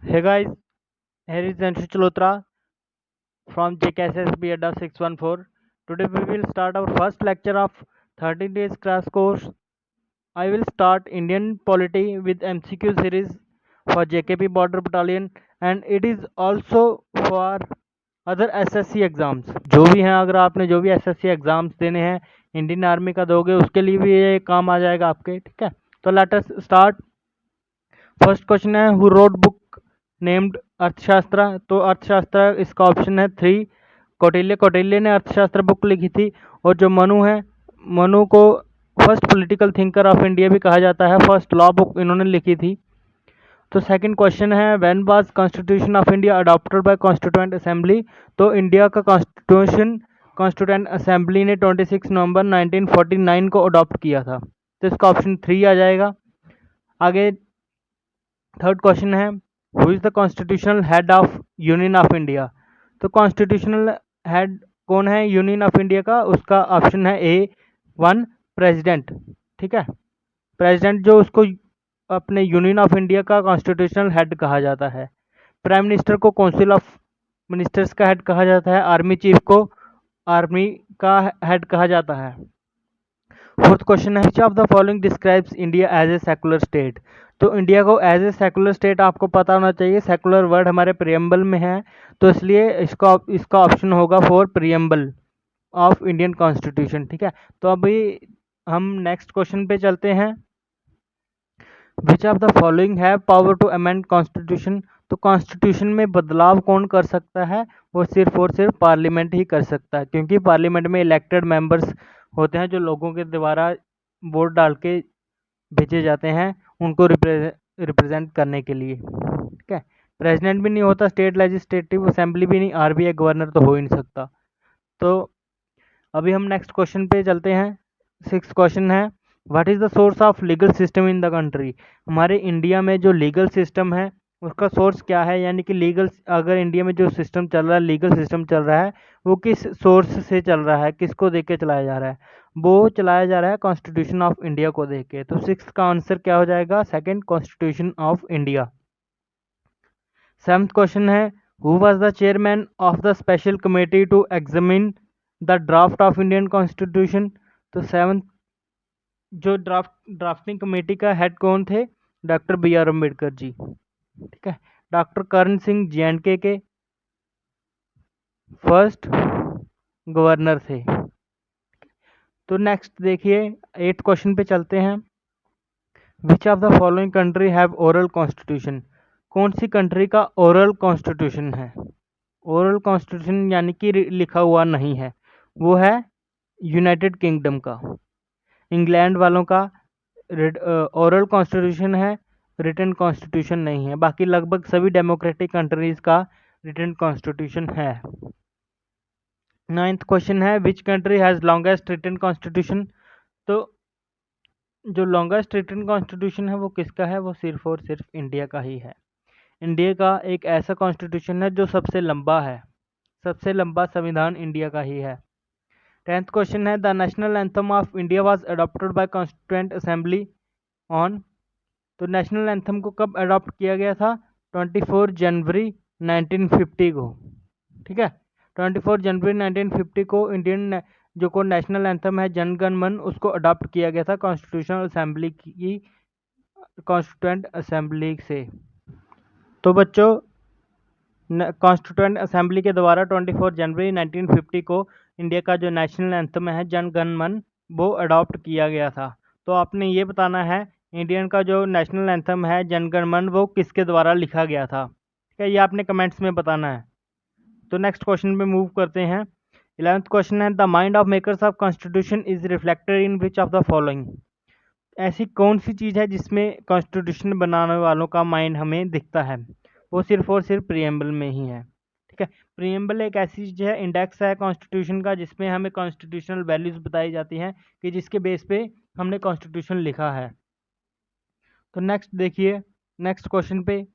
Hey guys, here is Anshu Chalotra from JKSSB Adda 614. Today we will start our first lecture of 13 days crash course. I will start Indian polity with MCQ series for JKP Border Battalion and it is also for other SSC exams जो भी हैं। अगर आपने जो भी SSC exams देने हैं Indian army का दोगे उसके लिए भी ये काम आ जाएगा आपके। ठीक है, तो let us start. First question है हु रोड बुक नेम्ड अर्थशास्त्र। तो अर्थशास्त्र इसका ऑप्शन है 3 कौटिल्य ने अर्थशास्त्र बुक लिखी थी। और जो मनु है, मनु को first political thinker of India भी कहा जाता है, फर्स्ट लॉ बुक इन्होंने लिखी थी। तो सेकंड क्वेश्चन है when was constitution of India adopted by constituent assembly. तो इंडिया का कॉन्स्टिट्यूशन कॉन्स्टिट्यूएंट असेंबली ने 26 नवंबर 1949 को अडॉप्ट किया था। तो इसका ऑप्शन 3 आ जाएगा। आगे थर्ड क्वेश्चन है who is the constitutional head of union of India. तो कॉन्स्टिट्यूशनल हेड कौन है यूनियन ऑफ इंडिया का, उसका ऑप्शन है A1 प्रेसिडेंट। ठीक है, प्रेसिडेंट जो उसको अपने यूनियन ऑफ इंडिया का कॉन्स्टिट्यूशनल हेड कहा जाता है। प्राइम मिनिस्टर को काउंसिल ऑफ मिनिस्टर्स का हेड कहा जाता है। आर्मी चीफ को आर्मी का हेड कहा जाता है। फोर्थ क्वेश्चन है which of the following describes India as a secular state. तो इंडिया को एज ए सेकुलर स्टेट आपको पता होना चाहिए। सेकुलर वर्ड हमारे प्रियम्बल में है तो इसलिए इसका ऑप्शन होगा for preamble of Indian constitution. ठीक है, तो अभी हम नेक्स्ट क्वेश्चन पे चलते हैं। Which of the following have power to amend constitution. तो कॉन्स्टिट्यूशन में बदलाव कौन कर सकता है, वो सिर्फ और सिर्फ पार्लियामेंट ही कर सकता है, क्योंकि पार्लियामेंट में इलेक्टेड मेंबर्स होते हैं जो लोगों के द्वारा वोट डाल के भेजे जाते हैं उनको रिप्रेजेंट करने के लिए। ठीक है, प्रेसिडेंट भी नहीं होता, स्टेट लेजिस्लेटिव असेंबली भी नहीं, आरबीआई गवर्नर तो हो ही नहीं सकता। तो अभी हम नेक्स्ट क्वेश्चन पे चलते हैं। सिक्स क्वेश्चन है what is the source of legal system in the country. हमारे इंडिया में जो लीगल सिस्टम है उसका सोर्स क्या है, यानी कि लीगल अगर इंडिया में जो सिस्टम चल रहा है, लीगल सिस्टम चल रहा है, वो किस सोर्स से चल रहा है, किसको देख के चलाया जा रहा है। वो चलाया जा रहा है कॉन्स्टिट्यूशन ऑफ इंडिया को देख के। तो सिक्स का आंसर क्या हो जाएगा, second, constitution of India. Seventh question है who was the chairman of the special committee to examine the draft of Indian constitution. तो सेवंथ जो ड्राफ्टिंग कमेटी का हेड कौन थे, doctor B R Ambedkar ji. ठीक है, डॉक्टर करण सिंह जे के फर्स्ट गवर्नर थे। तो नेक्स्ट देखिए एट क्वेश्चन पे चलते हैं। Which of the following country have oral constitution. कौन सी कंट्री का ओरल कॉन्स्टिट्यूशन है। ओरल कॉन्स्टिट्यूशन यानी कि लिखा हुआ नहीं है, वो है यूनाइटेड किंगडम का। इंग्लैंड वालों का ओरल कॉन्स्टिट्यूशन है, रिटन कॉन्स्टिट्यूशन नहीं है। बाकी लगभग सभी डेमोक्रेटिक कंट्रीज का रिटन कॉन्स्टिट्यूशन है। नाइन्थ क्वेश्चन है which country has longest written constitution. तो जो लॉन्गेस्ट रिटन कॉन्स्टिट्यूशन है वो किसका है, वो सिर्फ और सिर्फ इंडिया का ही है। इंडिया का एक ऐसा कॉन्स्टिट्यूशन है जो सबसे लंबा है, सबसे लंबा संविधान इंडिया का ही है। टेंथ क्वेश्चन है the national anthem of India was adopted by constituent assembly on. तो नेशनल एंथम को कब अडॉप्ट किया गया था, 24 जनवरी 1950 को। ठीक है, 24 जनवरी 1950 को इंडियन जो को नेशनल एंथम है जन गण मन, उसको अडॉप्ट किया गया था कॉन्स्टिट्यूशनल असेंबली की, कॉन्स्टिट्यूएंट असेंबली से। तो बच्चों कॉन्स्टिट्यूएंट असेंबली के द्वारा 24 जनवरी 1950 को इंडिया का जो नेशनल एंथम है जन गण मन वो अडॉप्ट किया गया था। तो आपने ये बताना है इंडियन का जो नेशनल एंथम है जन गण मन वो किसके द्वारा लिखा गया था। ठीक है, ये आपने कमेंट्स में बताना है। तो नेक्स्ट क्वेश्चन पे मूव करते हैं। 11th क्वेश्चन है the mind of makers of constitution is reflected in which of the following. ऐसी कौन सी चीज़ है जिसमें कॉन्स्टिट्यूशन बनाने वालों का माइंड हमें दिखता है, वो सिर्फ और सिर्फ प्रियम्बल में ही है। ठीक है, प्रियम्बल एक ऐसी चीज़ है, इंडेक्स है कॉन्स्टिट्यूशन का, जिसमें हमें कॉन्स्टिट्यूशनल वैल्यूज़ बताई जाती हैं कि जिसके बेस पे हमने कॉन्स्टिट्यूशन लिखा है। तो नेक्स्ट देखिए, नेक्स्ट क्वेश्चन पे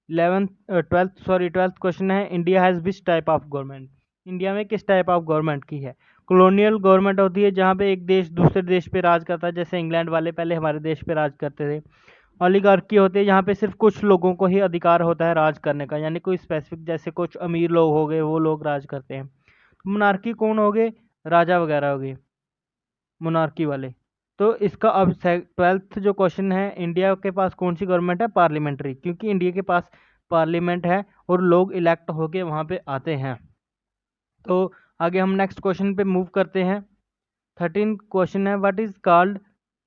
12th क्वेश्चन है India has which type of government. India में किस टाइप ऑफ गवर्नमेंट की है। कॉलोनियल गवर्नमेंट होती है जहाँ पे एक देश दूसरे देश पे राज करता है, जैसे इंग्लैंड वाले पहले हमारे देश पे राज करते थे। ओलिगार्की होती है यहाँ पे सिर्फ कुछ लोगों को ही अधिकार होता है राज करने का, यानी कोई स्पेसिफिक, जैसे कुछ अमीर लोग हो गए वो लोग राज करते हैं। मोनार्की कौन हो गए? राजा वगैरह हो गए मोनार्की वाले। तो इसका अब 12th जो क्वेश्चन है, इंडिया के पास कौन सी गवर्नमेंट है? पार्लियामेंट्री, क्योंकि इंडिया के पास पार्लियामेंट है और लोग इलेक्ट होके वहाँ पे आते हैं। तो आगे हम नेक्स्ट क्वेश्चन पे मूव करते हैं। 13 क्वेश्चन है, what is called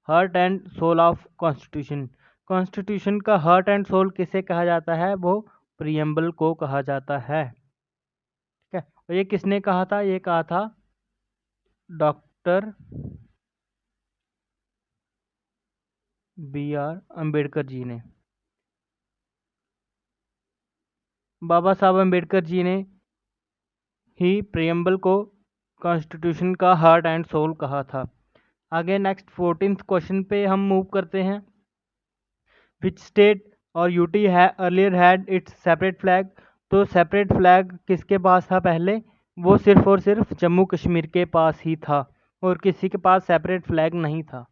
heart and soul of constitution? Constitution का हार्ट एंड सोल किसे कहा जाता है? वो प्रियम्बल को कहा जाता है। ठीक है, और ये किसने कहा था? ये कहा था डॉक्टर BR अम्बेडकर जी ने। बाबा साहब अम्बेडकर जी ने ही प्रियम्बल को कॉन्स्टिट्यूशन का हार्ट एंड सोल कहा था। आगे नेक्स्ट 14th क्वेश्चन पे हम मूव करते हैं। विच स्टेट और यूटी है earlier had it's separate flag? तो सेपरेट फ्लैग किसके पास था पहले? वो सिर्फ और सिर्फ जम्मू कश्मीर के पास ही था और किसी के पास सेपरेट फ्लैग नहीं था।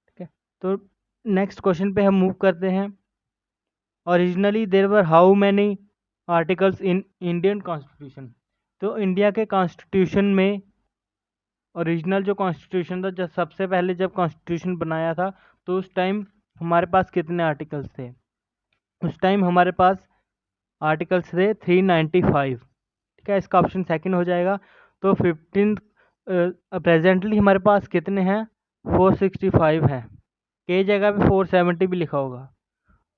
ठीक है, तो नेक्स्ट क्वेश्चन पे हम मूव करते हैं। Originally there were how many articles in Indian constitution? तो इंडिया के कॉन्स्टिट्यूशन में ओरिजिनल जो कॉन्स्टिट्यूशन था, जब सबसे पहले जब कॉन्स्टिट्यूशन बनाया था, तो उस टाइम हमारे पास कितने आर्टिकल्स थे? उस टाइम हमारे पास आर्टिकल्स थे 395। ठीक है, इसका ऑप्शन सेकंड हो जाएगा। तो 15 प्रेजेंटली हमारे पास कितने हैं? 465 हैं। कई जगह पे 470 भी लिखा होगा।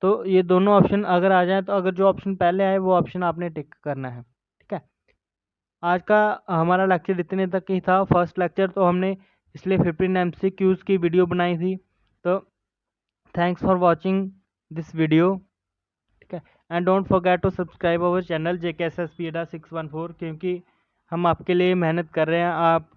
तो ये दोनों ऑप्शन अगर आ जाए, तो अगर जो ऑप्शन पहले आए वो ऑप्शन आपने टिक करना है। ठीक है, आज का हमारा लेक्चर इतने तक ही था, फर्स्ट लेक्चर, तो हमने इसलिए 15 MCQs की वीडियो बनाई थी। तो thanks for watching this video. ठीक है, and don't forget to subscribe our channel JKSS Pida 614, क्योंकि हम आपके लिए मेहनत कर रहे हैं। आप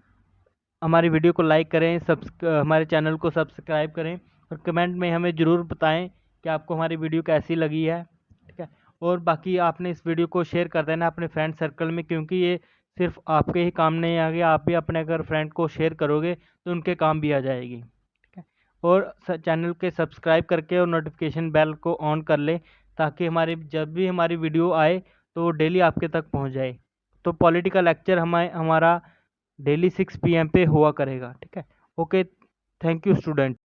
हमारी वीडियो को लाइक करें, हमारे चैनल को सब्सक्राइब करें और कमेंट में हमें ज़रूर बताएं कि आपको हमारी वीडियो कैसी लगी है। ठीक है, और बाकी आपने इस वीडियो को शेयर कर देना अपने फ्रेंड सर्कल में, क्योंकि ये सिर्फ आपके ही काम नहीं आएगी, आप भी अपने अगर फ्रेंड को शेयर करोगे तो उनके काम भी आ जाएगी। ठीक है, और चैनल के सब्सक्राइब करके और नोटिफिकेशन बेल को ऑन कर लें, ताकि हमारी जब भी हमारी वीडियो आए तो डेली आपके तक पहुंच जाए। तो पॉलिटिकल लेक्चर हमारा डेली 6 PM पे हुआ करेगा। ठीक है, ओके, थैंक यू स्टूडेंट।